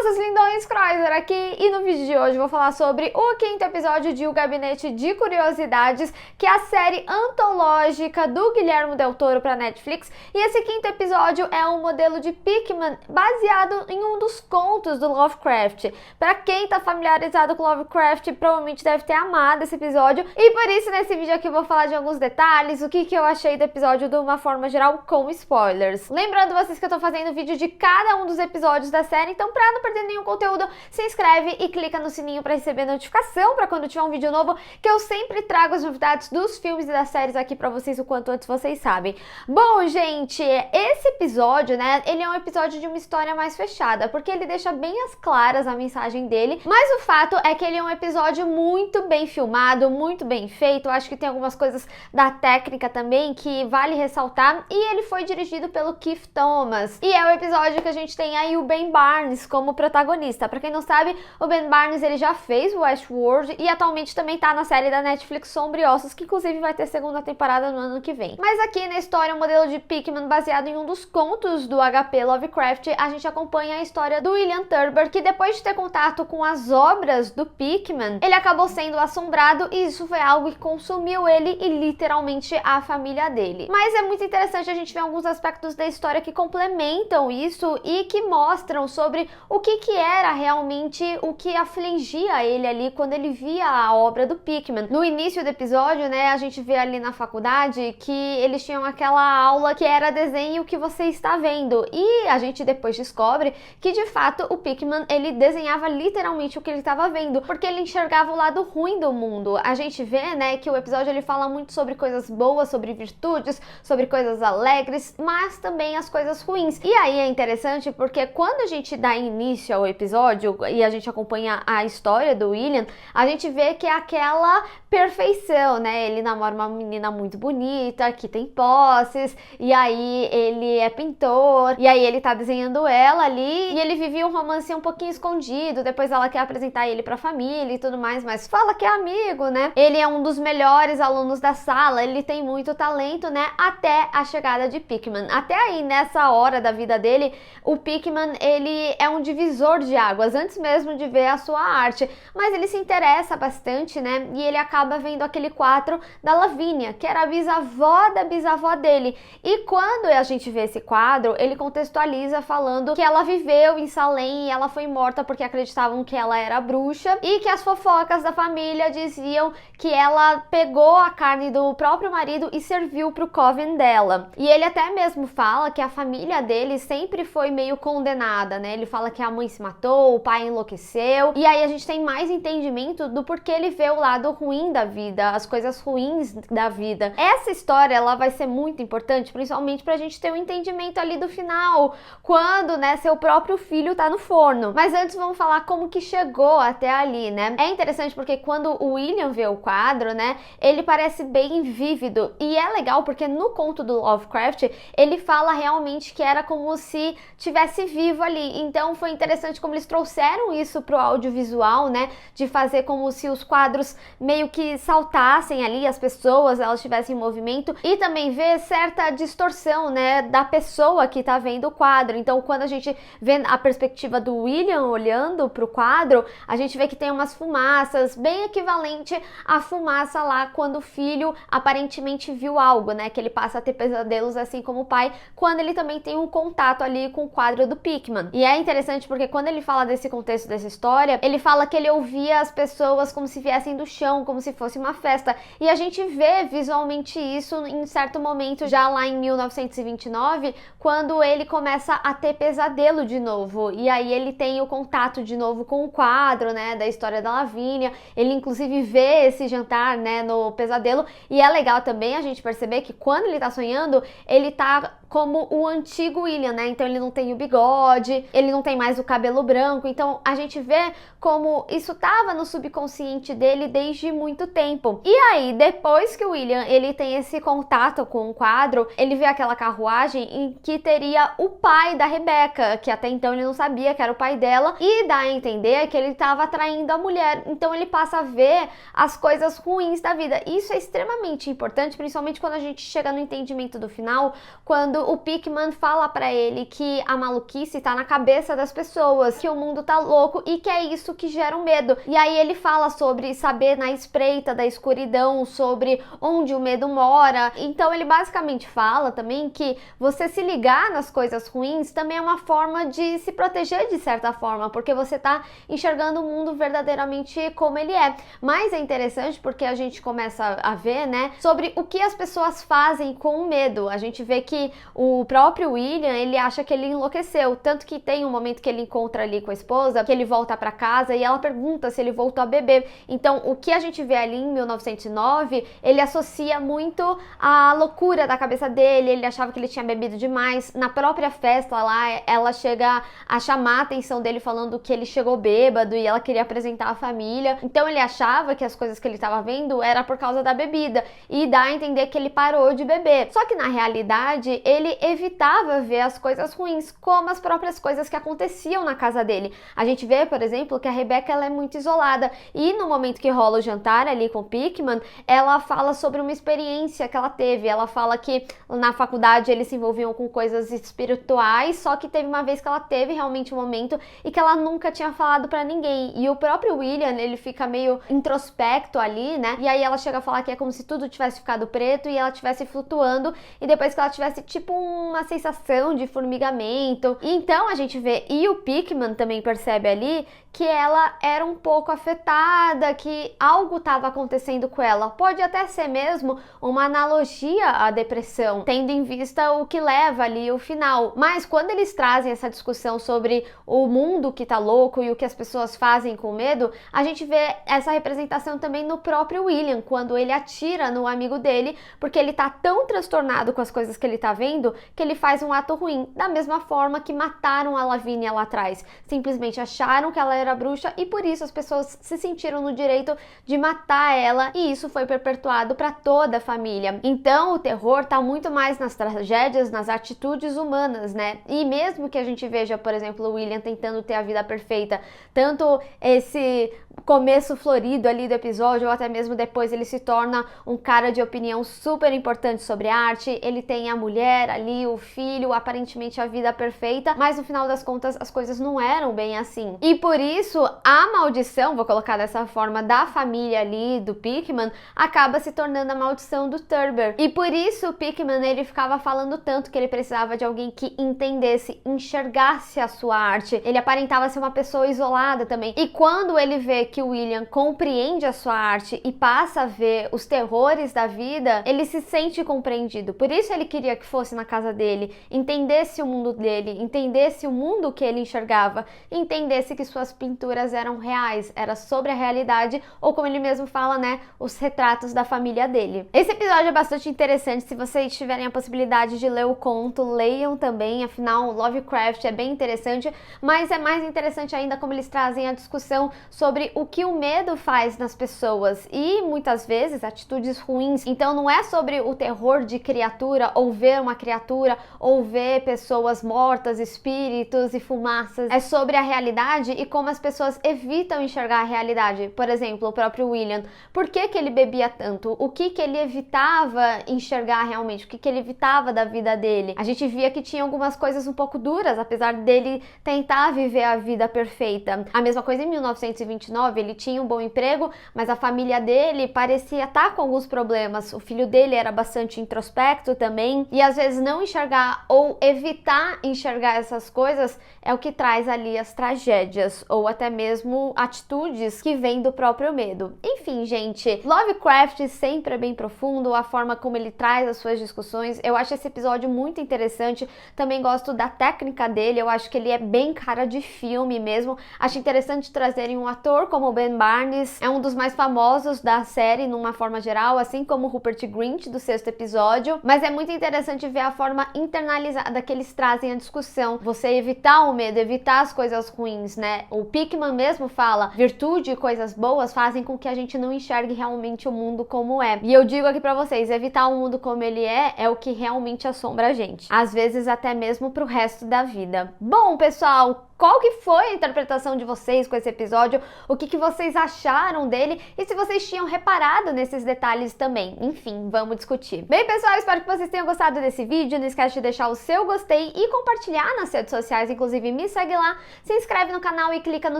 moças lindões, Kreuzer aqui, e no vídeo de hoje eu vou falar sobre o quinto episódio de O Gabinete de Curiosidades, que é a série antológica do Guillermo del Toro para Netflix, e esse quinto episódio é um modelo de Pickman baseado em um dos contos do Lovecraft. Para quem tá familiarizado com Lovecraft, provavelmente deve ter amado esse episódio, e por isso nesse vídeo aqui eu vou falar de alguns detalhes, o que eu achei do episódio de uma forma geral, com spoilers. Lembrando vocês que eu tô fazendo vídeo de cada um dos episódios da série, então pra não perder nenhum conteúdo, se inscreve e clica no sininho pra receber notificação pra quando tiver um vídeo novo, que eu sempre trago as novidades dos filmes e das séries aqui pra vocês o quanto antes vocês sabem. Bom, gente, esse episódio, né, ele é um episódio de uma história mais fechada, porque ele deixa bem as claras a mensagem dele, mas o fato é que ele é um episódio muito bem filmado, muito bem feito. Eu acho que tem algumas coisas da técnica também que vale ressaltar, e ele foi dirigido pelo Keith Thomas, e é o episódio que a gente tem aí o Ben Barnes como protagonista. Pra quem não sabe, o Ben Barnes ele já fez Westworld e atualmente também tá na série da Netflix Sombriossos, que inclusive vai ter segunda temporada no ano que vem. Mas aqui na história, o modelo de Pickman baseado em um dos contos do HP Lovecraft, a gente acompanha a história do William Thurber, que depois de ter contato com as obras do Pickman, ele acabou sendo assombrado, e isso foi algo que consumiu ele e literalmente a família dele. Mas é muito interessante a gente ver alguns aspectos da história que complementam isso e que mostram sobre o que era realmente o que afligia ele ali quando ele via a obra do Pickman. No início do episódio, né, a gente vê ali na faculdade que eles tinham aquela aula que era desenho que você está vendo, e a gente depois descobre que de fato o Pickman ele desenhava literalmente o que ele estava vendo, porque ele enxergava o lado ruim do mundo. A gente vê, né, que o episódio ele fala muito sobre coisas boas, sobre virtudes, sobre coisas alegres, mas também as coisas ruins. E aí é interessante porque quando a gente dá início ao episódio e a gente acompanha a história do William, a gente vê que é aquela perfeição, né? Ele namora uma menina muito bonita, que tem posses, e aí ele é pintor, e aí ele tá desenhando ela ali, e ele vivia um romance um pouquinho escondido, depois ela quer apresentar ele pra família e tudo mais, mas fala que é amigo, né? Ele é um dos melhores alunos da sala, ele tem muito talento, né? Até a chegada de Pickman. Até aí, nessa hora da vida dele, o Pickman, ele é um divisor de águas, antes mesmo de ver a sua arte, mas ele se interessa bastante, né? E ele acaba vendo aquele quadro da Lavínia, que era a bisavó da bisavó dele, e quando a gente vê esse quadro, ele contextualiza falando que ela viveu em Salem e ela foi morta porque acreditavam que ela era bruxa, e que as fofocas da família diziam que ela pegou a carne do próprio marido e serviu pro coven dela. E ele até mesmo fala que a família dele sempre foi meio condenada, né? Ele fala que a mãe se matou, o pai enlouqueceu, e aí a gente tem mais entendimento do porquê ele vê o lado ruim da vida, as coisas ruins da vida. Essa história, ela vai ser muito importante, principalmente pra gente ter um entendimento ali do final, quando, né, seu próprio filho tá no forno. Mas antes vamos falar como que chegou até ali, né? É interessante porque quando o William vê o quadro, né, ele parece bem vívido, e é legal porque no conto do Lovecraft, ele fala realmente que era como se tivesse vivo ali. Então foi interessante como eles trouxeram isso pro audiovisual, né, de fazer como se os quadros meio que saltassem ali, as pessoas, elas estivessem em movimento, e também ver certa distorção, né, da pessoa que tá vendo o quadro. Então quando a gente vê a perspectiva do William olhando pro quadro, a gente vê que tem umas fumaças, bem equivalente à fumaça lá quando o filho aparentemente viu algo, né, que ele passa a ter pesadelos assim como o pai, quando ele também tem um contato ali com o quadro do Pickman. E é interessante porque quando ele fala desse contexto dessa história, ele fala que ele ouvia as pessoas como se viessem do chão, como se fosse uma festa, e a gente vê visualmente isso em certo momento, já lá em 1929, quando ele começa a ter pesadelo de novo, e aí ele tem o contato de novo com o quadro, né, da história da Lavínia. Ele inclusive vê esse jantar, né, no pesadelo, e é legal também a gente perceber que quando ele tá sonhando, ele tá como o antigo William, né? Então ele não tem o bigode, ele não tem mais o cabelo branco, então a gente vê como isso tava no subconsciente dele desde muito tempo. E aí, depois que o William, ele tem esse contato com o quadro, ele vê aquela carruagem em que teria o pai da Rebecca, que até então ele não sabia que era o pai dela, e dá a entender que ele estava traindo a mulher. Então ele passa a ver as coisas ruins da vida. Isso é extremamente importante, principalmente quando a gente chega no entendimento do final, quando quando o Pickman fala pra ele que a maluquice tá na cabeça das pessoas, que o mundo tá louco e que é isso que gera o medo. E aí ele fala sobre saber na espreita da escuridão, sobre onde o medo mora. Então ele basicamente fala também que você se ligar nas coisas ruins também é uma forma de se proteger de certa forma, porque você tá enxergando o mundo verdadeiramente como ele é. Mas é interessante porque a gente começa a ver, né, sobre o que as pessoas fazem com o medo. A gente vê que o próprio William, ele acha que ele enlouqueceu, tanto que tem um momento que ele encontra ali com a esposa, que ele volta pra casa e ela pergunta se ele voltou a beber. Então, o que a gente vê ali em 1909, ele associa muito a loucura da cabeça dele, ele achava que ele tinha bebido demais. Na própria festa lá, ela chega a chamar a atenção dele falando que ele chegou bêbado e ela queria apresentar a família. Então ele achava que as coisas que ele estava vendo era por causa da bebida e dá a entender que ele parou de beber. Só que na realidade, ele evitava ver as coisas ruins, como as próprias coisas que aconteciam na casa dele. A gente vê, por exemplo, que a Rebecca, ela é muito isolada e no momento que rola o jantar ali com o Pickman, ela fala sobre uma experiência que ela teve. Ela fala que na faculdade eles se envolviam com coisas espirituais, só que teve uma vez que ela teve realmente um momento e que ela nunca tinha falado pra ninguém. E o próprio William, ele fica meio introspecto ali, né? E aí ela chega a falar que é como se tudo tivesse ficado preto e ela estivesse flutuando e depois que ela tivesse tipo uma sensação de formigamento. E então a gente vê, e o Pickman também percebe ali que ela era um pouco afetada, que algo estava acontecendo com ela. Pode até ser mesmo uma analogia à depressão, tendo em vista o que leva ali o final. Mas quando eles trazem essa discussão sobre o mundo que tá louco e o que as pessoas fazem com medo, a gente vê essa representação também no próprio William, quando ele atira no amigo dele, porque ele tá tão transtornado com as coisas que ele tá vendo, que ele faz um ato ruim, da mesma forma que mataram a Lavínia lá atrás. Simplesmente acharam que ela era bruxa e por isso as pessoas se sentiram no direito de matar ela e isso foi perpetuado para toda a família. Então o terror tá muito mais nas tragédias, nas atitudes humanas, né? E mesmo que a gente veja, por exemplo, o William tentando ter a vida perfeita, tanto esse começo florido ali do episódio ou até mesmo depois ele se torna um cara de opinião super importante sobre arte, ele tem a mulher ali, o filho, aparentemente a vida perfeita, mas no final das contas as coisas não eram bem assim. E por isso a maldição, vou colocar dessa forma, da família ali do Pickman, acaba se tornando a maldição do Thurber. E por isso o Pickman, ele ficava falando tanto que ele precisava de alguém que entendesse, enxergasse a sua arte. Ele aparentava ser uma pessoa isolada também. E quando ele vê que o William compreende a sua arte e passa a ver os terrores da vida, ele se sente compreendido. Por isso ele queria que fosse na casa dele, entendesse o mundo dele, entendesse o mundo que ele enxergava, entendesse que suas pinturas eram reais, era sobre a realidade, ou como ele mesmo fala, né, os retratos da família dele. Esse episódio é bastante interessante, se vocês tiverem a possibilidade de ler o conto, leiam também, afinal Lovecraft é bem interessante, mas é mais interessante ainda como eles trazem a discussão sobre o que o medo faz nas pessoas e muitas vezes atitudes ruins. Então não é sobre o terror de criatura ou ver uma criatura ou ver pessoas mortas, espíritos e fumaças, é sobre a realidade e como as pessoas evitam enxergar a realidade. Por exemplo, o próprio William, por que ele bebia tanto? O que ele evitava enxergar realmente? O que ele evitava da vida dele? A gente via que tinha algumas coisas um pouco duras, apesar dele tentar viver a vida perfeita. A mesma coisa em 1929, ele tinha um bom emprego, mas a família dele parecia estar com alguns problemas. O filho dele era bastante introspecto também, e às vezes não enxergar ou evitar enxergar essas coisas é o que traz ali as tragédias, ou até mesmo atitudes que vêm do próprio medo. Enfim, gente, Lovecraft sempre é bem profundo, a forma como ele traz as suas discussões. Eu acho esse episódio muito interessante, também gosto da técnica dele, eu acho que ele é bem cara de filme mesmo. Acho interessante trazerem um ator como o Ben Barnes, é um dos mais famosos da série numa forma geral, assim como o Rupert Grint do 6º episódio, mas é muito interessante ver a forma internalizada que eles trazem a discussão, você evitar o medo, evitar as coisas ruins, né? O Pickman mesmo fala, virtude e coisas boas fazem com que a gente não enxergue realmente o mundo como é. E eu digo aqui pra vocês, evitar o mundo como ele é o que realmente assombra a gente. Às vezes até mesmo pro resto da vida. Bom, pessoal, qual que foi a interpretação de vocês com esse episódio, o que vocês acharam dele e se vocês tinham reparado nesses detalhes também. Enfim, vamos discutir. Bem, pessoal, espero que vocês tenham gostado desse vídeo. Não esquece de deixar o seu gostei e compartilhar nas redes sociais, inclusive me segue lá, se inscreve no canal e clica no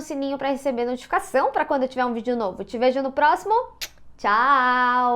sininho para receber notificação para quando eu tiver um vídeo novo. Te vejo no próximo. Tchau!